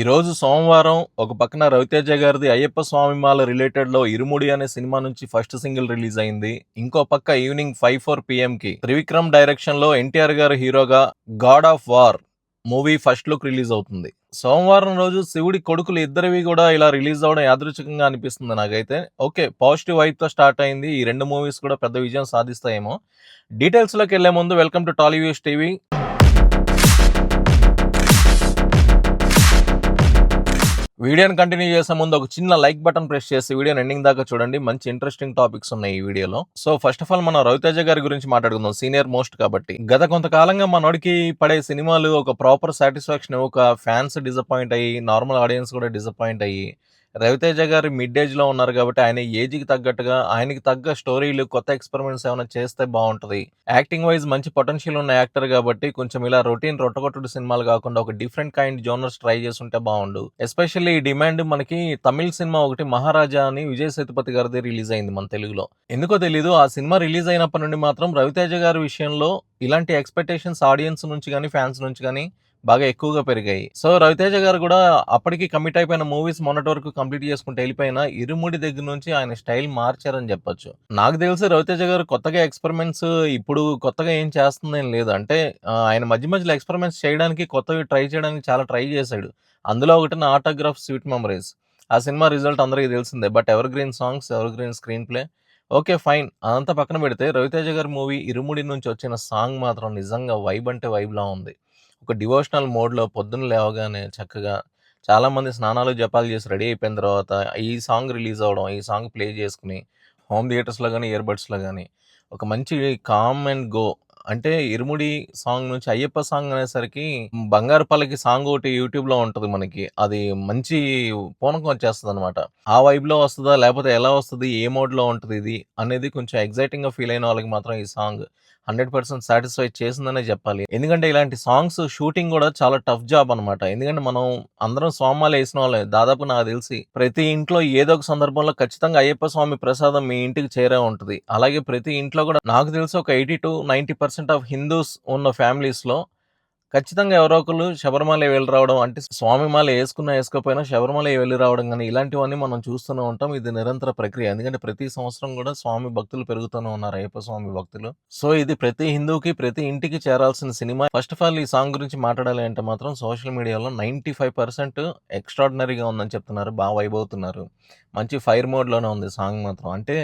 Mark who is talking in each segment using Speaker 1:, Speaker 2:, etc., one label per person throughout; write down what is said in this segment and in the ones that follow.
Speaker 1: ఈరోజు సోమవారం ఒక పక్కన రవితేజ గారిది అయ్యప్ప స్వామిమాల రిలేటెడ్ లో ఇరుముడి అనే సినిమా నుంచి ఫస్ట్ సింగిల్ రిలీజ్ అయింది. ఇంకో పక్క ఈవినింగ్ 5:04 PM కి త్రివిక్రమ్ డైరెక్షన్ లో ఎన్టీఆర్ గారు హీరోగా God of war movie first look release అవుతుంది. సోమవారం రోజు శివుడి కొడుకులు ఇద్దరివి కూడా ఇలా రిలీజ్ అవడం యాదృచ్ఛికంగా అనిపిస్తుంది నాకైతే. ఓకే, పాజిటివ్ వైబ్ తో స్టార్ట్ అయింది. ఈ రెండు మూవీస్ కూడా పెద్ద విజయం సాధిస్తాయేమో. డీటెయిల్స్ లోకి వెళ్లే ముందు వెల్కమ్ టు టాలీవ్యూస్ టీవీ. వీడియోని కంటిన్యూ చేసే ముందు ఒక చిన్న లైక్ బటన్ ప్రెస్ చేసి వీడియోని ఎండింగ్ దాకా చూడండి. మంచి ఇంట్రెస్టింగ్ టాపిక్స్ ఉన్నాయి ఈ వీడియోలో. సో ఫస్ట్ ఆఫ్ ఆల్ మనం రవితేజ గారి గురించి మాట్లాడుకుందాం, సీనియర్ మోస్ట్ కాబట్టి. గత కొంతకాలంగా మనోడికి పడే సినిమాలు ఒక ప్రాపర్ సాటిస్ఫాక్షన్ ఇవ్వక ఫ్యాన్స్ డిసప్పాయింట్ అయ్యి, నార్మల్ ఆడియన్స్ కూడా డిసప్పాయింట్ అయ్యి, రవితేజ గారు మిడ్ ఏజ్ లో ఉన్నారు కాబట్టి ఆయన ఏజ్ కి తగ్గట్టుగా ఆయనకి తగ్గ స్టోరీలు, కొత్త ఎక్స్పెరిమెంట్స్ ఏమైనా చేస్తే బాగుంటది. యాక్టింగ్ వైజ్ మంచి పొటెన్షియల్ ఉన్న యాక్టర్ కాబట్టి కొంచెం ఇలా రొటీన్ రొట్టగొట్టుడు సినిమాలు కాకుండా ఒక డిఫరెంట్ కైండ్ జోనర్స్ ట్రై చేస్తుంటే బాగుండు. ఎస్పెషల్లీ ఈ డిమాండ్ మనకి తమిళ్ సినిమా ఒకటి మహారాజా అని విజయ్ సేతుపతి గారిది రిలీజ్ అయింది మన తెలుగులో. ఎందుకో తెలీదు, ఆ సినిమా రిలీజ్ అయినప్పటి నుండి మాత్రం రవితేజ గారి విషయంలో ఇలాంటి ఎక్స్పెక్టేషన్స్ ఆడియన్స్ నుంచి కానీ ఫ్యాన్స్ నుంచి కానీ బాగా ఎక్కువగా పెరిగాయి. సో రవితేజ గారు కూడా అప్పటికి కమిట్ అయిపోయిన మూవీస్ మొన్నటి వరకు కంప్లీట్ చేసుకుంటే వెళ్ళిపోయిన ఇరుముడి దగ్గర నుంచి ఆయన స్టైల్ మార్చారని చెప్పొచ్చు. నాకు తెలిసి రవితేజ గారు కొత్తగా ఎక్స్పెరిమెంట్స్ ఇప్పుడు కొత్తగా ఏం చేస్తుందేం లేదు. అంటే ఆయన మధ్య మధ్యలో ఎక్స్పెరిమెంట్స్ చేయడానికి, కొత్తవి ట్రై చేయడానికి చాలా ట్రై చేశాడు. అందులో ఒకటి నా ఆటోగ్రాఫ్ స్వీట్ మెమరీస్. ఆ సినిమా రిజల్ట్ అందరికీ తెలిసిందే. But ever green songs, ever green screen play, okay fine. అదంతా పక్కన పెడితే రవితేజ గారి మూవీ ఇరుముడి నుంచి వచ్చిన సాంగ్ మాత్రం నిజంగా వైబ్ అంటే వైబ్ లా ఉంది. ఒక డివోషనల్ మోడ్లో పొద్దున్న లేవగానే చక్కగా చాలామంది స్నానాలు జపాలు చేసి రెడీ అయిపోయిన తర్వాత ఈ సాంగ్ రిలీజ్ అవ్వడం, ఈ సాంగ్ ప్లే చేసుకుని హోమ్ థియేటర్స్లో కానీ ఇయర్బడ్స్లో కానీ ఒక మంచి కామ్ అండ్ గో. అంటే ఇరుముడి సాంగ్ నుంచి అయ్యప్ప సాంగ్ అనేసరికి బంగారు పల్లకి సాంగ్ ఒకటి యూట్యూబ్లో ఉంటుంది మనకి. అది మంచి పూనకం వచ్చేస్తుంది అనమాట. ఆ వైబ్లో వస్తుందా లేకపోతే ఎలా వస్తుంది, ఏ మోడ్లో ఉంటుంది ఇది అనేది కొంచెం ఎగ్జైటింగ్గా ఫీల్ అయిన వాళ్ళకి మాత్రం ఈ సాంగ్ 100% సాటిస్ఫై చేసిందనే చెప్పాలి. ఎందుకంటే ఇలాంటి సాంగ్స్ షూటింగ్ కూడా చాలా టఫ్ జాబ్ అనమాట. ఎందుకంటే మనం అందరం స్వామాలు వేసిన వాళ్ళే. దాదాపు నాకు తెలిసి ప్రతి ఇంట్లో ఏదో ఒక సందర్భంలో ఖచ్చితంగా అయ్యప్ప స్వామి ప్రసాదం మీ ఇంటికి చేరే ఉంటుంది. అలాగే ప్రతి ఇంట్లో కూడా నాకు తెలిసి ఒక 80-90% ఆఫ్ హిందూస్ ఉన్న ఫ్యామిలీస్ లో ఖచ్చితంగా ఎవరో ఒకరు శబరిమల వెళ్ళి రావడం, అంటే స్వామిమాల వేసుకున్నా వేసుకోకపోయినా శబరిమల వెళ్ళి రావడం కానీ ఇలాంటివన్నీ మనం చూస్తూనే ఉంటాం. ఇది నిరంతర ప్రక్రియ. ఎందుకంటే ప్రతి సంవత్సరం కూడా స్వామి భక్తులు పెరుగుతూనే ఉన్నారు, అయ్యప్ప స్వామి భక్తులు. సో ఇది ప్రతి హిందూకి, ప్రతి ఇంటికి చేరాల్సిన సినిమా. ఫస్ట్ ఆఫ్ ఆల్ ఈ సాంగ్ గురించి మాట్లాడాలి అంటే మాత్రం సోషల్ మీడియాలో 95% ఎక్స్ట్రాడినరీగా ఉందని చెప్తున్నారు. బాగా వైబ్ అవుతున్నారు. మంచి ఫైర్ మోడ్లోనే ఉంది సాంగ్ మాత్రం. అంటే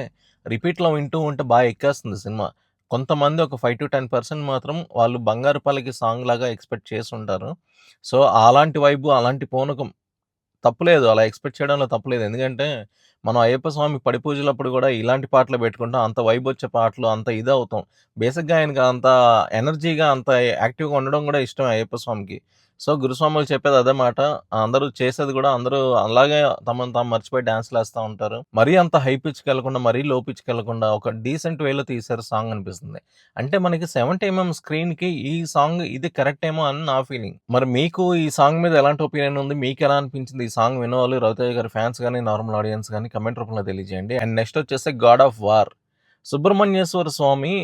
Speaker 1: రిపీట్లో వింటూ ఉంటే బాగా ఎక్కేస్తుంది సినిమా. కొంతమంది ఒక 5-10% మాత్రం వాళ్ళు బంగారు పల్లకి సాంగ్ లాగా ఎక్స్పెక్ట్ చేసి ఉంటారు. సో అలాంటి వైబు, అలాంటి పూనకం తప్పులేదు. అలా ఎక్స్పెక్ట్ చేయడంలో తప్పులేదు. ఎందుకంటే మనం అయ్యప్ప స్వామి పడి పూజలప్పుడు కూడా ఇలాంటి పాటలు పెట్టుకుంటాం. అంత వైబ్ వచ్చే పాటలు, అంత ఇదవుతాం. బేసిక్గా ఆయనకి అంత ఎనర్జీగా, అంత యాక్టివ్గా ఉండడం కూడా ఇష్టం అయ్యప్ప స్వామికి. సో గురుస్వాములు చెప్పేది అదే మాట. అందరూ చేసేది కూడా అందరూ అలాగే తమను తాము మర్చిపోయి డాన్స్లు వేస్తూ ఉంటారు. మరీ అంత హై పిచ్కి వెళ్లకుండా, మరీ లో పిచ్కి వెళ్లకుండా ఒక డీసెంట్ వేలో తీశారు సాంగ్ అనిపిస్తుంది. అంటే మనకి 70mm స్క్రీన్ కి ఈ సాంగ్ ఇది కరెక్ట్ ఏమో అని నా ఫీలింగ్. మరి మీకు ఈ సాంగ్ మీద ఎలాంటి ఒపీనియన్ ఉంది? మీకు ఎలా అనిపించింది? ఈ సాంగ్ వినవాళ్ళు రవితేజ గారి ఫ్యాన్స్ కానీ, నార్మల్ ఆడియన్స్ కానీ కమెంట్ రూపంలో తెలియజేయండి. అండ్ నెక్స్ట్ వచ్చేసి గాడ్ ఆఫ్ వార్. సుబ్రహ్మణ్యేశ్వర స్వామి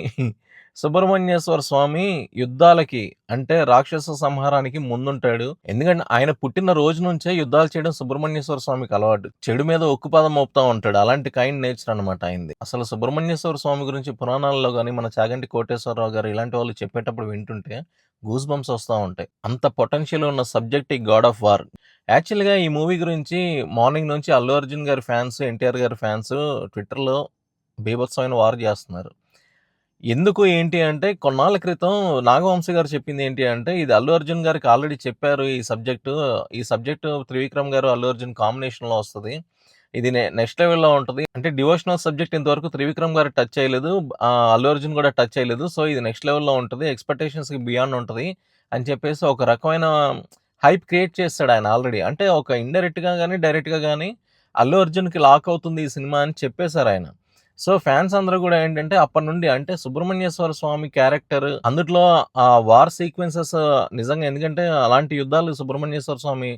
Speaker 1: సుబ్రహ్మణ్యేశ్వర స్వామి యుద్ధాలకి, అంటే రాక్షస సంహారానికి ముందుంటాడు. ఎందుకంటే ఆయన పుట్టిన రోజు నుంచే యుద్ధాలు చేయడం సుబ్రహ్మణ్యేశ్వర స్వామికి అలవాటు. చెడు మీద ఉక్కుపాదం మోపుతా ఉంటాడు. అలాంటి కైండ్ నేచర్ అనమాట ఆయనది. అసలు సుబ్రహ్మణ్యేశ్వర స్వామి గురించి పురాణాల్లో కానీ, మన చాగంటి కోటేశ్వరరావు గారు ఇలాంటి వాళ్ళు చెప్పేటప్పుడు వింటుంటే గూస్ బంప్స్ వస్తూ ఉంటాయి. అంత పొటెన్షియల్ ఉన్న సబ్జెక్ట్ ఈ గాడ్ ఆఫ్ వార్. యాక్చువల్గా ఈ మూవీ గురించి మార్నింగ్ నుంచి అల్లు అర్జున్ గారి ఫ్యాన్స్, ఎన్టీఆర్ గారి ఫ్యాన్స్ ట్విట్టర్లో బీభత్సమైన వార్ చేస్తున్నారు. ఎందుకు ఏంటి అంటే కొన్నాళ్ళ క్రితం నాగవంశీ గారు చెప్పింది ఏంటి అంటే, ఇది అల్లు అర్జున్ గారికి ఆల్రెడీ చెప్పారు ఈ సబ్జెక్టు త్రివిక్రమ్ గారు, అల్లు అర్జున్ కాంబినేషన్లో వస్తుంది. ఇది నెక్స్ట్ లెవెల్లో ఉంటుంది. అంటే డివోషనల్ సబ్జెక్ట్ ఇంతవరకు త్రివిక్రమ్ గారు టచ్ చేయలేదు, అల్లు అర్జున్ కూడా టచ్ చేయలేదు. సో ఇది నెక్స్ట్ లెవెల్లో ఉంటుంది, ఎక్స్పెక్టేషన్స్కి బియాండ్ ఉంటుంది అని చెప్పేసి ఒక రకమైన హైప్ క్రియేట్ చేస్తాడు ఆయన ఆల్రెడీ. అంటే ఒక ఇండైరెక్ట్గా కానీ డైరెక్ట్గా కానీ అల్లు అర్జున్కి లాక్ అవుతుంది ఈ సినిమా అని చెప్పేశారు ఆయన. సో ఫ్యాన్స్ అందరూ కూడా ఏంటంటే అప్పటి నుండి, అంటే సుబ్రహ్మణ్యేశ్వర స్వామి క్యారెక్టర్ అందుట్లో ఆ వార్ సీక్వెన్సెస్ నిజంగా, ఎందుకంటే అలాంటి యుద్ధాలు సుబ్రహ్మణ్యేశ్వర స్వామి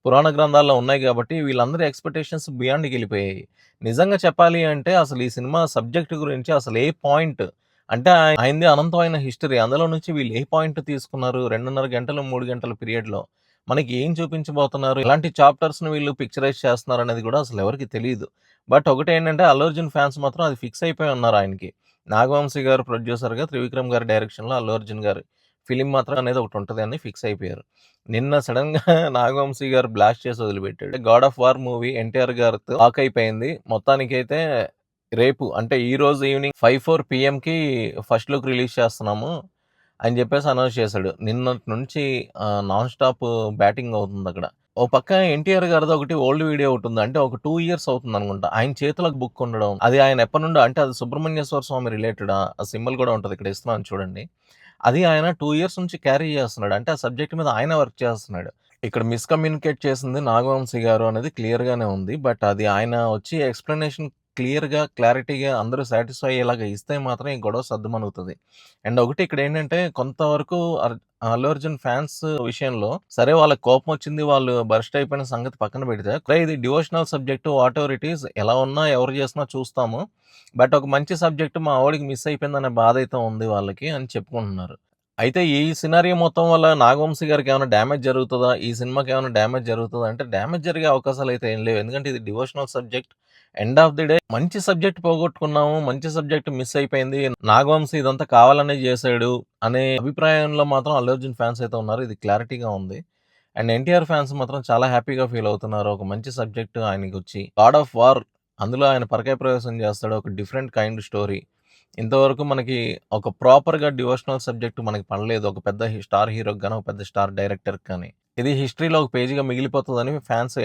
Speaker 1: పురాణ గ్రంథాల్లో ఉన్నాయి కాబట్టి వీళ్ళందరి ఎక్స్పెక్టేషన్స్ బియాండ్కి వెళ్ళిపోయాయి. నిజంగా చెప్పాలి అంటే అసలు ఈ సినిమా సబ్జెక్ట్ గురించి అసలు ఏ పాయింట్, అంటే ఆయనది అనంతమైన హిస్టరీ. అందులో నుంచి వీళ్ళు ఏ పాయింట్ తీసుకున్నారు 2.5 గంటలు 3 గంటల పీరియడ్లో మనకి ఏం చూపించబోతున్నారు, ఎలాంటి చాప్టర్స్‌ని వీళ్ళు పిక్చరైజ్ చేస్తున్నారనేది కూడా అసలు ఎవరికీ తెలీదు. బట్ ఒకటేంటంటే 'అల్లు అర్జున్' ఫ్యాన్స్ మాత్రం అది ఫిక్స్ అయిపోయి ఉన్నారు ఆయనకి. నాగవంశీ గారు ప్రొడ్యూసర్‌గా, త్రివిక్రమ్ గారి డైరెక్షన్‌లో 'అల్లు అర్జున్' గారి ఫిల్మ్ మాత్రం అనేది ఒకటుంటది అని ఫిక్స్ అయిపోయారు. నిన్న సడెన్‌గా నాగవంశీ గారు బ్లాస్ట్ చేసి వదిలిపెట్టాడు. 'God of war' movie NTR గారితో లాక్ అయిపోయింది. మొత్తానికైతే రేపు అంటే ఈరోజు ఈవినింగ్ 5:04 పీఎంకి ఫస్ట్ లుక్ రిలీజ్ చేస్తున్నాము అని చెప్పేసి అనౌన్స్ చేశాడు. నిన్నటి నుంచి నాన్ స్టాప్ బ్యాటింగ్ అవుతుందక్కడ. ఓ పక్క ఎన్టీఆర్ గారిది ఒకటి ఓల్డ్ వీడియో ఒకటుంది. అంటే ఒక 2 ఇయర్స్ అవుతుందనుకుంటా. ఆయన చేతిలో బుక్ ఉండడం. అది ఆయన ఎప్పటినుండో అంటే అది సుబ్రహ్మణ్యేశ్వర స్వామి రిలేటెడా? ఆ సింబల్ కూడా ఉంటది. ఇక్కడ ఇస్తున్నాను చూడండి. అది ఆయన 2 ఇయర్స్ నుంచి క్యారీ చేస్తున్నాడు. అంటే ఆ సబ్జెక్ట్ మీద ఆయన వర్క్ చేస్తున్నాడు. ఇక్కడ మిస్‌కమ్యూనికేట్ చేసింది నాగవంశీ గారు అనేది క్లియర్‌గానే ఉంది. బట్ అది ఆయన వచ్చి ఎక్స్‌ప్లనేషన్ క్లియర్‌గా, క్లారిటీగా అందరూ సాటిస్ఫై అయ్యేలాగా ఇస్తే మాత్రం ఈ గొడవ సద్దుమణుగుతది. అండ్ ఒకటి ఇక్కడేంటంటే కొంతవరకు అల్లు అర్జున్ ఫ్యాన్స్ విషయంలో సరే వాళ్ళకి కోపమొచ్చింది, వాళ్ళు బర్స్ట్ అయిపోయిన సంగతి పక్కన పెడితే, ఇది devotional subject whatever it is ఎలా ఉన్నా, ఎవరు చేసినా చూస్తాము. బట్ ఒక మంచి సబ్జెక్ట్ మా వోడికి మిస్ అయిపోయిందనే బాధైతే ఉంది వాళ్ళకి అని చెప్పుకుంటున్నారు. అయితే ఈ సినారియో మొత్తం వల్ల నాగవంశీ గారికేమైనా డ్యామేజ్ జరుగుతదా? ఈ సినిమాకేమైనా డ్యామేజ్ జరుగుతదా? అంటే డ్యామేజ్ జరిగే అవకాశాలైతే ఏం లేవు. ఎందుకంటే ఇది devotional subject. End of the day మంచి సబ్జెక్ట్ పోగొట్టుకున్నాము. మంచి సబ్జెక్ట్ మిస్ అయిపోయింది. నాగవంశీ ఇదంతా కావాలనే చేశాడు అనే అభిప్రాయంలో మాత్రం అల్లు అర్జున్ ఫ్యాన్స్ అయితే ఉన్నారు. ఇది క్లారిటీగా ఉంది. అండ్ ఎన్టీఆర్ ఫ్యాన్స్ మాత్రం చాలా హ్యాపీగా ఫీల్ అవుతున్నారు. ఒక మంచి సబ్జెక్ట్ ఆయనకొచ్చి 'గాడ్ ఆఫ్ వార్' అందులో ఆయన పరకాయ ప్రవేశం చేస్తాడు. ఒక డిఫరెంట్ కైండ్ స్టోరీ. ఇంతవరకు మనకి ఒక ప్రాపర్‌గా డివోషనల్ సబ్జెక్ట్ మనకి పడలేదు. ఒక పెద్ద స్టార్ హీరోకి గాని, ఒక పెద్ద స్టార్ డైరెక్టర్‌కి కానీ. ఇది హిస్టరీలో ఒక పేజ్‌గా మిగిలిపోతదని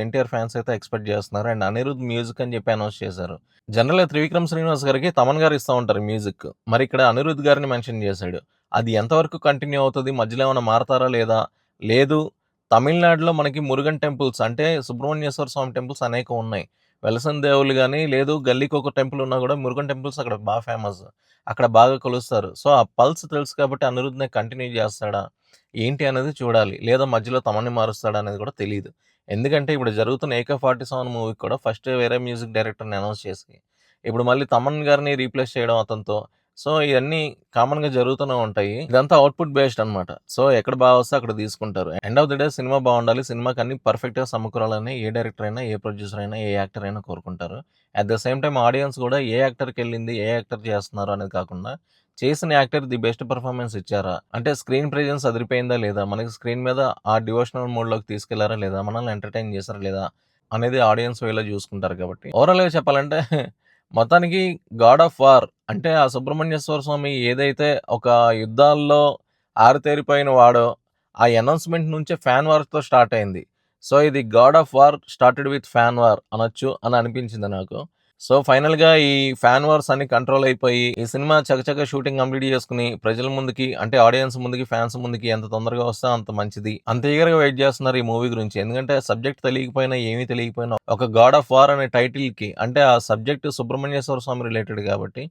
Speaker 1: ఎన్టీఆర్ ఫ్యాన్స్ అయితే ఎక్స్‌పెక్ట్ చేస్తున్నారు. అండ్ అనిరుద్ మ్యూజిక్ అని చెప్పి అనౌన్స్ చేశారు. జనరల్‌గా త్రివిక్రమ్ శ్రీనివాస్ గారికి తమన్ గారు ఇస్తా ఉంటారు మ్యూజిక్. మరి ఇక్కడ అనిరుద్ గారిని మెన్షన్ చేశాడు. అది ఎంతవరకు కంటిన్యూ అవుతది? మధ్యలో ఏమైనా మారతారా లేదా? లేదు తమిళనాడులో మనకి మురుగన్ టెంపుల్స్ అంటే సుబ్రహ్మణ్యేశ్వర స్వామి టెంపుల్స్ అనేకం ఉన్నాయి. వెలసిన దేవుళ్ళు గాని, లేదు గల్లీకొక టెంపుల్ ఉన్నా గూడా మురుగన్ టెంపుల్స్ అక్కడ ఫేమస్. అక్కడ బాగా కొలుస్తారు. సో, ఆ పల్స్ తెలుసు కాబట్టి అనిరుద్‌నే కంటిన్యూ చేస్తాడా? ఏంటి అనేది చూడాలి. లేదా మధ్యలో తమన్ని మారుస్తాడా అనేది కూడా తెలీదు. ఎందుకంటే ఇప్పుడు జరుగుతున్న 'AK47' మూవీకి కూడా ఫస్ట్ వేరే మ్యూజిక్ డైరెక్టర్‌ని అనౌన్స్ చేసి, ఇప్పుడు మళ్ళీ తమన్ గారిని రీప్లేస్ చేయడం అతనితో. సో, ఇయన్నీ కామన్‌గా జరుగుతూనే ఉంటాయి. ఇదంతా ఔట్‌పుట్ బేస్డ్ అనమాట. సో, ఎక్కడ వస్తే అక్కడ తీసుకుంటారు. ఎండ్ ఆఫ్ ది డే సినిమా బావుండాలి. సినిమాకి అన్నీ పర్ఫెక్ట్‌గా సమకూరాలని ఏ డైరెక్టర్ అయినా, ఏ ప్రొడ్యూసర్ అయినా, ఏ యాక్టర్ అయినా కోరుకుంటారు. At the same time audience కూడా ఏ యాక్టర్‌కెళ్ళింది, ఏ యాక్టర్ చేస్తున్నారు అనేది కాకుండా, చేసిన యాక్టర్ ది బెస్ట్ పెర్ఫార్మన్స్ ఇచ్చారా? అంటే స్క్రీన్ ప్రెజెన్స్ అదిరిపోయిందా లేదా? మనకి స్క్రీన్ మీద ఆ డివోషనల్ మోడ్‌లోకి తీసుకెళ్లారా లేదా? మనల్ని ఎంటర్‌టైన్ చేసారా లేదా? అనేది ఆడియన్స్ వేలో చూసుకుంటారు కాబట్టి. ఓవరాల్‌గా చెప్పాలంటే మొత్తానికి 'గాడ్ ఆఫ్ వార్' అంటే ఆ సుబ్రహ్మణ్యేశ్వర స్వామి ఏదైతే ఒక యుద్ధాల్లో ఆరితేరిపోయిన వాడో, ఆ అనౌన్స్‌మెంట్ నుంచే ఫ్యాన్ వార్‌తో స్టార్ట్ అయింది. సో, ఇది 'God of war' started with fan war అనొచ్చు అని అనిపించింది నాకు. సో, ఫైనల్‌గా ఈ ఫ్యాన్ వార్స్ అన్నీ కంట్రోల్ అయిపోయి, ఈ సినిమా చకచకా షూటింగ్ కంప్లీట్ చేసుకొని, ప్రజల ముందుకి అంటే ఆడియన్స్ ముందుకి, ఫ్యాన్స్ ముందుకి ఎంత తొందరగా వస్తే అంత మంచిది. అంత ఈగర్‌గా వెయిట్ చేస్తున్నారు ఈ మూవీ గురించి. ఎందుకంటే సబ్జెక్ట్ తెలియకపోయినా, ఏమీ తెలియకపోయినా ఒక 'గాడ్ ఆఫ్ వార్' అనే టైటిల్‌కి అంటే ఆ సబ్జెక్ట్ సుబ్రహ్మణ్యేశ్వర స్వామి రిలేటెడ్ కాబట్టి,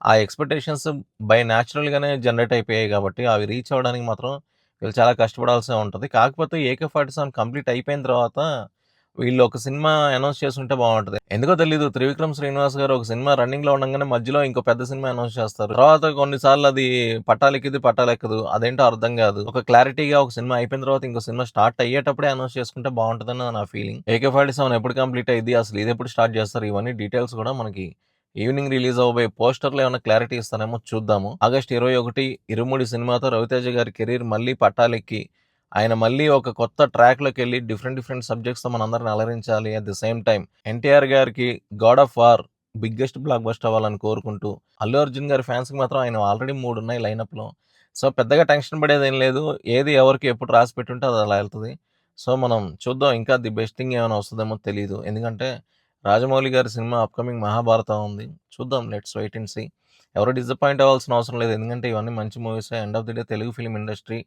Speaker 1: ఆ ఎక్స్‌పెక్టేషన్స్ బై న్యాచురల్‌గానే జనరేట్ అయిపోయాయి కాబట్టి, అవి రీచ్ అవ్వడానికి మాత్రం వీళ్ళు చాలా కష్టపడాల్సే ఉంటది. కాకపోతే 'AK47' కంప్లీట్ అయిపోయిన తర్వాత వీళ్ళు ఒక సినిమా అనౌన్స్ చేసుంటే బావుంటది. ఎందుకో తెలీదు 'త్రివిక్రమ్ శ్రీనివాస్' గారు ఒక సినిమా రన్నింగ్‌లో ఉండంగానే మధ్యలో ఇంకో పెద్ద సినిమా అనౌన్స్ చేస్తారు. తర్వాత కొన్ని సార్లు అది పట్టాలెక్కిద్ది, పట్టాలెక్కదు. అదేంటో అర్థం గాదు. ఒక క్లారిటీగా ఒక సినిమా అయిపోయిన తర్వాత ఇంకో సినిమా స్టార్ట్ అయ్యేటప్పుడే అనౌన్స్ చేసుకుంటే బావుంటదని నా ఫీలింగ్. 'AK47' ఎప్పుడు కంప్లీట్ అయ్యిద్ది? అసలు ఇదెప్పుడు స్టార్ట్ చేస్తారు? ఇవన్నీ డీటెయిల్స్ కూడా మనకి ఈవినింగ్ రిలీజ్ అవ్వబోయే పోస్టర్‌లో ఏమన్నా క్లారిటీ ఇస్తారేమో చూద్దాము. ఆగస్ట్ 21, 23 సినిమాతో రవితేజ గారి కెరీర్ మళ్ళీ పట్టాలెక్కి ఆయన మళ్ళీ ఒక కొత్త ట్రాక్‌లోకెళ్ళి డిఫరెంట్ సబ్జెక్ట్స్‌తో మనందరిని అలరించాలి. At the same time NTR గారికి 'God of war' biggest blockbuster అవ్వాలని కోరుకుంటూ, అల్లు అర్జున్ గారి ఫ్యాన్స్‌కి మాత్రం ఆయన ఆల్రెడీ 3 ఉన్నాయి లైనప్‌లో. సో, పెద్దగా టెన్షన్ పడేదేం లేదు. ఏది ఎవరికి ఎప్పుడు రాసి పెట్టుంటే అది అలా ఎళ్తది. సో, మనం చూద్దాం ఇంకా ది బెస్ట్ థింగ్ ఏమైనా వస్తదేమో తెలీదు. ఎందుకంటే రాజమౌళి గారి సినిమా అప్‌కమింగ్ 'మహాభారతం' ఉంది. చూద్దాం లెట్స్ వెయిట్ అండ్ సీ. ఎవరు డిసప్పాయింట్ అవ్వాల్సిన అవసరం లేదు. ఎందుకంటే ఇవన్నీ మంచి మూవీసే. End of the day Telugu film industry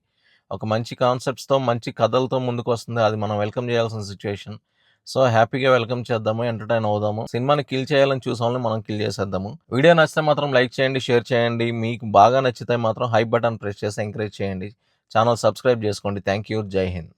Speaker 1: ఒక మంచి కాన్సెప్ట్స్‌తో, మంచి కథలతో ముందుకొస్తుంది. అది మనం వెల్కమ్ చేయాల్సిన సిట్యుయేషన్. సో, హ్యాపీగా వెల్కమ్ చేద్దాము. ఎంటర్‌టైన్ అవుదాము. సినిమాని కిల్ చేయాలని చూసేవాళ్ళని మనం కిల్ చేసేద్దాము. వీడియో నచ్చితే మాత్రం లైక్ చేయండి, షేర్ చేయండి. మీకు బాగా నచ్చితే మాత్రం హైప్ బటన్ ప్రెస్ చేసి ఎంకరేజ్ చేయండి. ఛానల్ సబ్స్క్రైబ్ చేసుకోండి. Thank you. జై హింద్.